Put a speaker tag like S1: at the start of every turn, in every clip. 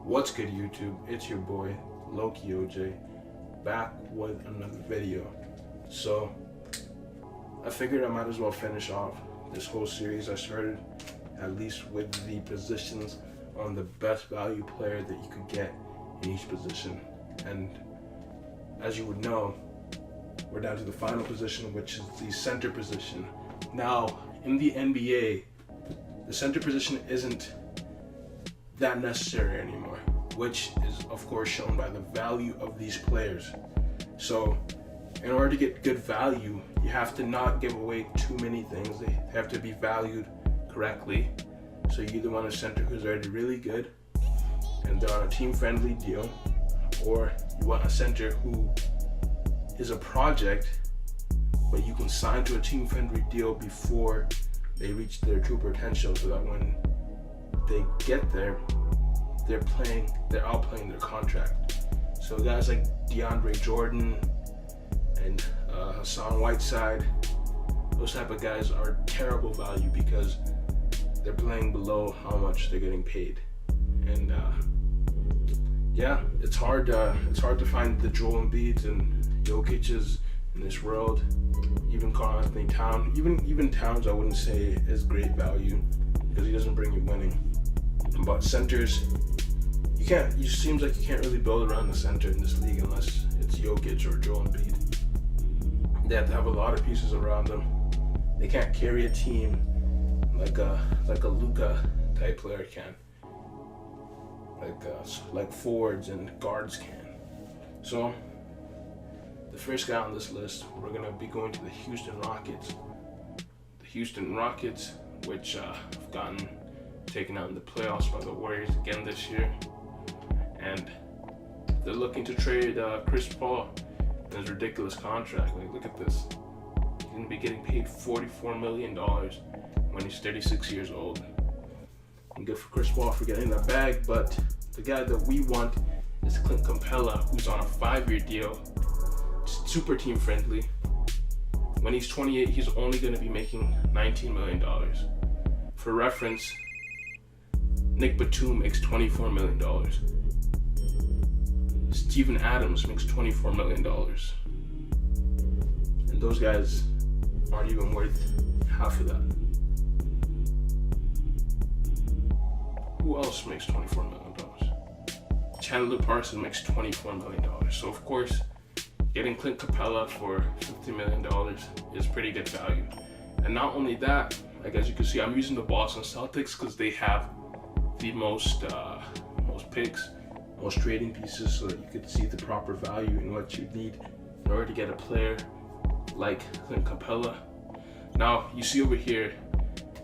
S1: What's good, YouTube? It's your boy Loki OJ back with another video. So I figured I might as well finish off this whole series I started, at least with the positions on the best value player that you could get in each position. And as you would know, we're down to the final position, which is the center position. Now in the NBA, the center position isn't that necessary anymore, which is of course shown by the value of these players. So in order to get good value, you have to not give away too many things. They have to be valued correctly. So you either want a center who's already really good and they're on a team-friendly deal, or you want a center who is a project but you can sign to a team-friendly deal before they reach their true potential, so that when they get there, they're outplaying their contract. So guys like DeAndre Jordan and Hassan Whiteside, those type of guys are terrible value because they're playing below how much they're getting paid. And yeah, it's hard to find the Joel Embiids and Jokic's in this world. Even Karl Anthony Towns, even Towns, I wouldn't say is great value because he doesn't bring you winning. But centers, it seems like you can't really build around the center in this league unless it's Jokic or Joel Embiid. They have to have a lot of pieces around them. They can't carry a team like a Luka type player can, like forwards and guards can. So the first guy on this list, we're gonna be going to the Houston Rockets. The Houston Rockets, which have gotten taken out in the playoffs by the Warriors again this year, and they're looking to trade Chris Paul in his ridiculous contract. Like, look at this. He's gonna be getting paid $44 million when he's 36 years old. And good for Chris Paul for getting that bag, but the guy that we want is Clint Capela, who's on a 5-year deal, super team friendly. When he's 28, he's only gonna be making $19 million. For reference, Nick Batum makes $24 million. Steven Adams makes $24 million. And those guys aren't even worth half of that. Who else makes $24 million? Chandler Parsons makes $24 million. So of course, getting Clint Capela for $50 million is pretty good value. And not only that, like as you can see, I'm using the Boston Celtics because they have the most picks, most trading pieces, so that you could see the proper value in what you need in order to get a player like Clint Capela. Now you see over here,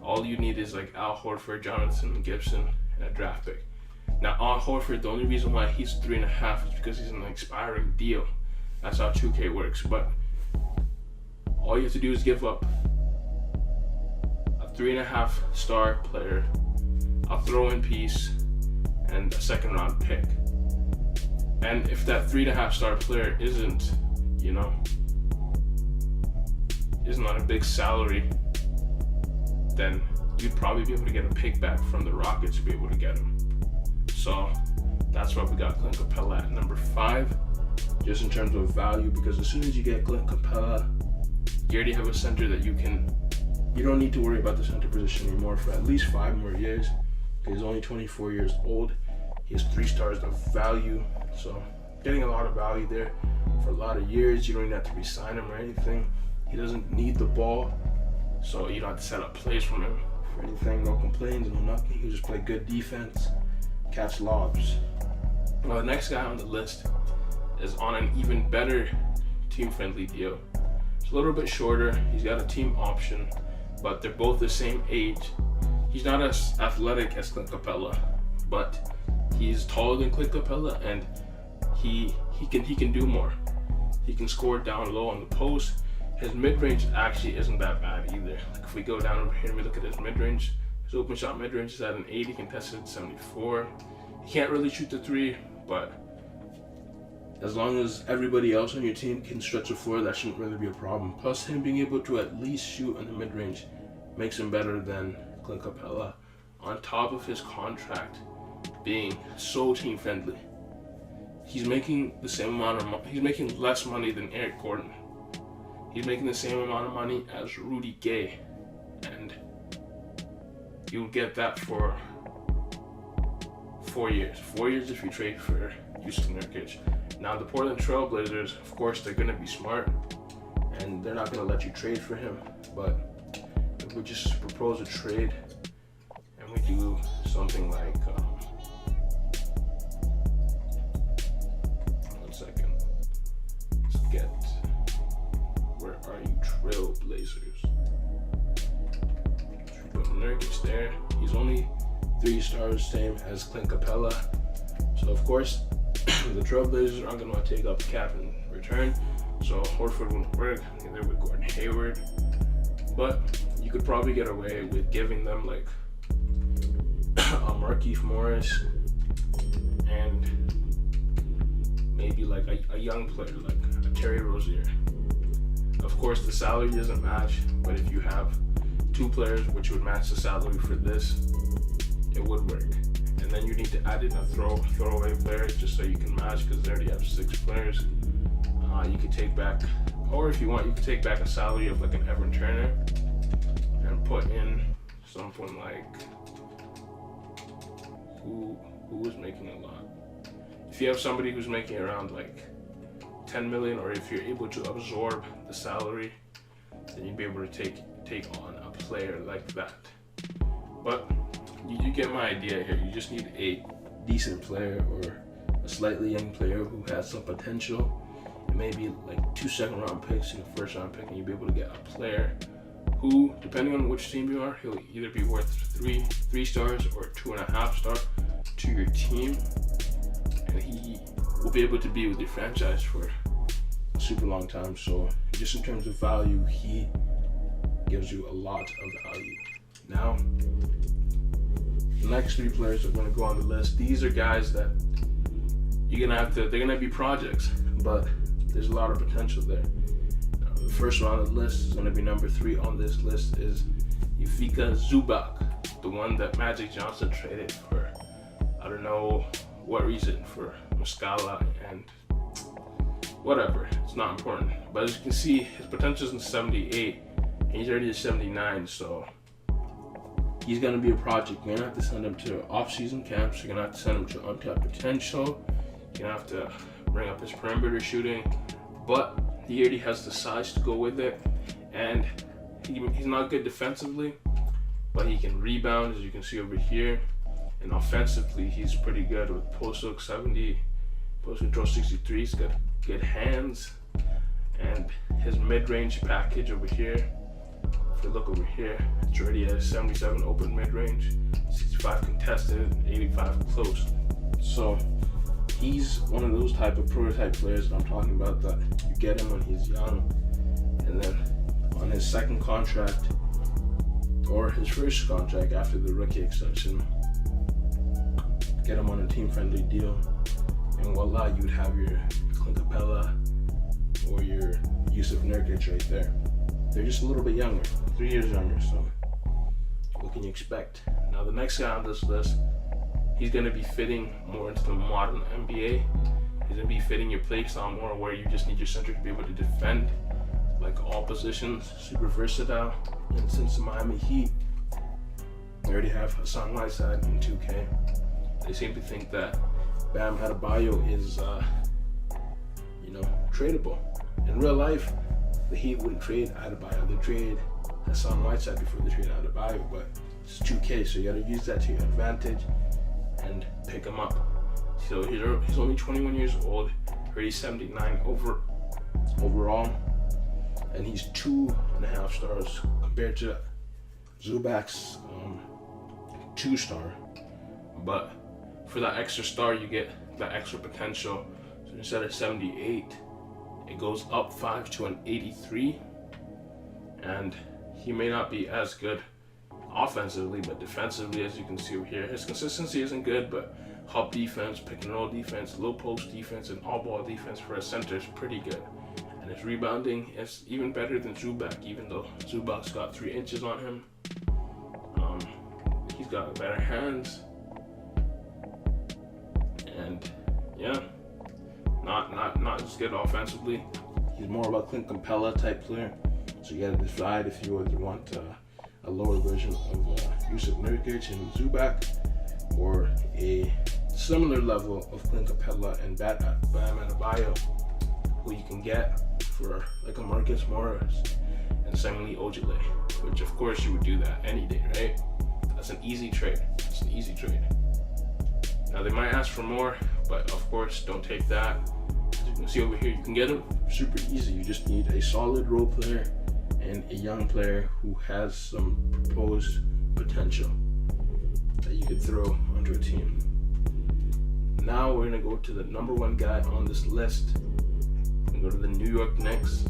S1: all you need is like Al Horford, Jonathan Gibson, and a draft pick. Now Al Horford, the only reason why he's 3.5 is because he's an expiring deal. That's how 2K works. But all you have to do is give up a 3.5 star player, a throw-in piece, and a second round pick. And if that 3.5 star player isn't on a big salary, then you'd probably be able to get a pick back from the Rockets to be able to get him. So that's why we got Clint Capela at number 5, just in terms of value, because as soon as you get Clint Capela, you already have a center that you don't need to worry about the center position anymore for at least 5 more years. He's only 24 years old. He has 3 stars of value. So getting a lot of value there for a lot of years. You don't even have to re-sign him or anything. He doesn't need the ball, so you don't have to set up plays from him for anything. No complaints, no nothing. He'll just play good defense, catch lobs. Well, the next guy on the list is on an even better team-friendly deal. It's a little bit shorter. He's got a team option, but they're both the same age. He's not as athletic as Clint Capela, but he's taller than Clint Capela, and he can do more. He can score down low on the post. His mid-range actually isn't that bad either. Like if we go down over here and we look at his mid-range, his open shot mid-range is at an 80, contested at 74. He can't really shoot the 3, but as long as everybody else on your team can stretch the floor, that shouldn't really be a problem. Plus him being able to at least shoot in the mid-range makes him better than Clint Capela. On top of his contract being so team friendly. He's making the same amount of he's making less money than Eric Gordon. He's making the same amount of money as Rudy Gay, and you'll get that for 4 years. 4 years if you trade for Jusuf Nurkic. Now the Portland Trail Blazers, of course, they're gonna be smart, and they're not gonna let you trade for him. But if we just propose a trade, and we do something like, one second, let's get, where are you, Trail Blazers? Put Nurkic there. He's only 3 stars, same as Clint Capela. So of course, the Trailblazers aren't going to take up cap in return. So Horford wouldn't work, neither would Gordon Hayward. But you could probably get away with giving them like a Markieff Morris and maybe like a young player like a Terry Rozier. Of course, the salary doesn't match, but if you have 2 players which would match the salary for this, it would work. And then you need to add in a throwaway player just so you can match, because they already have 6 players. You could take back, or if you want, you could take back a salary of like an Evan Turner and put in someone like who was making a lot. If you have somebody who's making around like 10 million, or if you're able to absorb the salary, then you'd be able to take on a player like that. But you get my idea here. You just need a decent player or a slightly young player who has some potential, and maybe like 2 second-round picks and a first-round pick, and you'll be able to get a player who, depending on which team you are, he'll either be worth 3 stars or 2.5 stars to your team, and he will be able to be with your franchise for a super long time. So just in terms of value, he gives you a lot of value. Now, the next 3 players that are going to go on the list, these are guys that they're going to be projects, but there's a lot of potential there. The first one on the list is going to be number 3 on this list is Ivica Zubac, the one that Magic Johnson traded for, I don't know what reason, for Muscala and whatever. It's not important. But as you can see, his potential is in 78, and he's already at 79, so he's going to be a project. You're going to have to send him to off-season camps. You're going to have to send him to untapped potential. You're going to have to bring up his perimeter shooting. But he already has the size to go with it. And he's not good defensively, but he can rebound, as you can see over here. And offensively, he's pretty good with post hook 70, post control 63. He's got good hands. And his mid-range package over here, if we look over here, it's already at 77 open mid-range, 65 contested, 85 close. So he's one of those type of prototype players that I'm talking about, that you get him when he's young, and then on his second contract or his first contract after the rookie extension, get him on a team-friendly deal, and voila, you would have your Clint Capela or your Jusuf Nurkic right there. They're just a little bit younger, 3 years younger, so what can you expect? Now the next guy on this list, he's going to be fitting more into the modern NBA. He's going to be fitting your play style more, where you just need your center to be able to defend like all positions, super versatile. And since the Miami Heat, they already have Hassan Whiteside in 2K, they seem to think that Bam Adebayo is, tradable. In real life, the Heat wouldn't trade Adebayo. They trade Hassan Whiteside before they trade Adebayo, but it's 2K, so you gotta use that to your advantage and pick him up. So he's only 21 years old, already 79 overall, and he's 2.5 stars compared to Zubac's 2-star. But for that extra star, you get that extra potential. So instead of 78, it goes up 5 to an 83, and he may not be as good offensively, but defensively, as you can see over here, his consistency isn't good, but hop defense, pick and roll defense, low post defense, and all ball defense for a center is pretty good. And his rebounding is even better than Zubac, even though Zubac's got 3 inches on him. He's got better hands, yeah, not just good offensively. He's more about Clint Capela type player. So you gotta decide if you would want a lower version of Jusuf Nurkic and Zubac, or a similar level of Clint Capela and Bam Adebayo, who you can get for like a Marcus Morris and Samuel Ojale, which of course you would do that any day, right? That's an easy trade. It's an easy trade. Now they might ask for more, but of course don't take that. As you can see over here, you can get them super easy. You just need a solid role player and a young player who has some proposed potential that you could throw onto a team. Now we're gonna go to the number one guy on this list. We're gonna go to the New York Knicks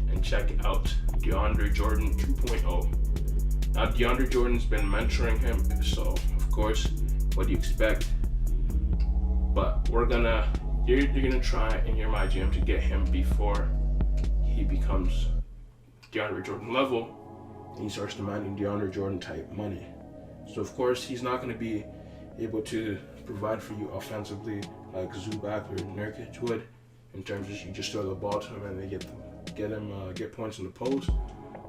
S1: and check out DeAndre Jordan 2.0. Now DeAndre Jordan's been mentoring him, so of course, what do you expect? But you're gonna try in your Mygm to get him before he becomes DeAndre Jordan level and he starts demanding DeAndre Jordan type money. So of course he's not going to be able to provide for you offensively like Zubac or Nurkic would, in terms of you just throw the ball to him and they get points in the post.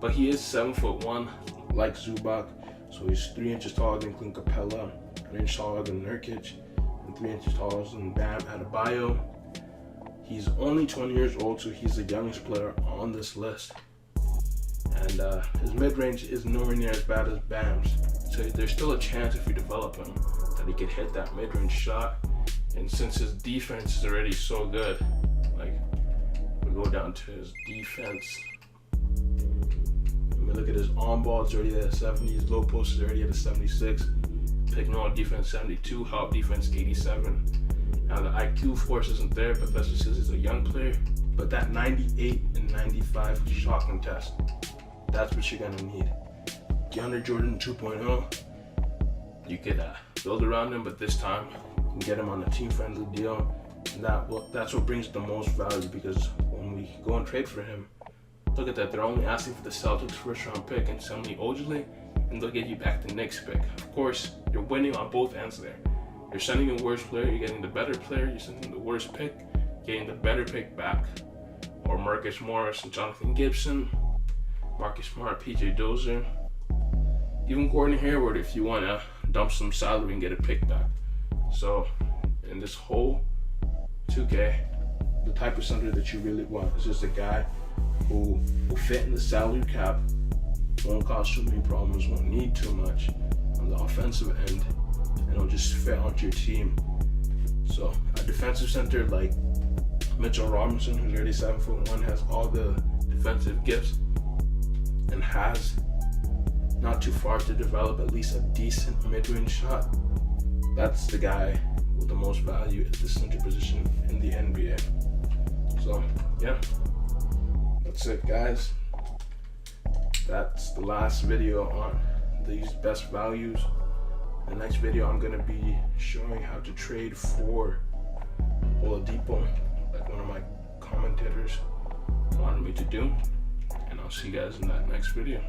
S1: But he is 7'1", like Zubac, so he's 3 inches taller than Clint Capela, 1 inch taller than Nurkic, and 3 inches taller than Bam Adebayo. He's only 20 years old, so he's the youngest player on this list. And his mid-range is nowhere near as bad as Bam's. So there's still a chance if we develop him that he could hit that mid-range shot. And since his defense is already so good, like we go down to his defense. When we look at his on-ball, it's already at a 70. His low post is already at a 76. Pick and roll defense 72, help defense 87. Now the IQ force isn't there, but that's just because he's a young player. But that 98 and 95 shot contest, that's what you're gonna need. DeAndre Jordan 2.0, you could build around him, but this time you can get him on a team-friendly deal. And that's what brings the most value, because when we go and trade for him, look at that, they're only asking for the Celtics first-round pick and Samuel Ojale, and they'll get you back the Knicks pick. Of course, you're winning on both ends there. You're sending the worst player, you're getting the better player. You're sending the worst pick, getting the better pick back. Or Marcus Morris and Jonathan Gibson, Marcus Smart, PJ Dozier, even Gordon Hayward if you want to dump some salary and get a pick back. So in this whole 2K, the type of center that you really want is just a guy who will fit in the salary cap, won't cause too many problems, won't need too much on the offensive end, and it'll just fit onto your team. So a defensive center like Mitchell Robinson, who's already 7'1", has all the defensive gifts and has not too far to develop at least a decent mid-range shot. That's the guy with the most value at the center position in the NBA. So yeah, that's it guys. That's the last video on these best values. The next video I'm gonna be showing how to trade for Oladipo, like one of my commentators wanted me to do. And I'll see you guys in that next video.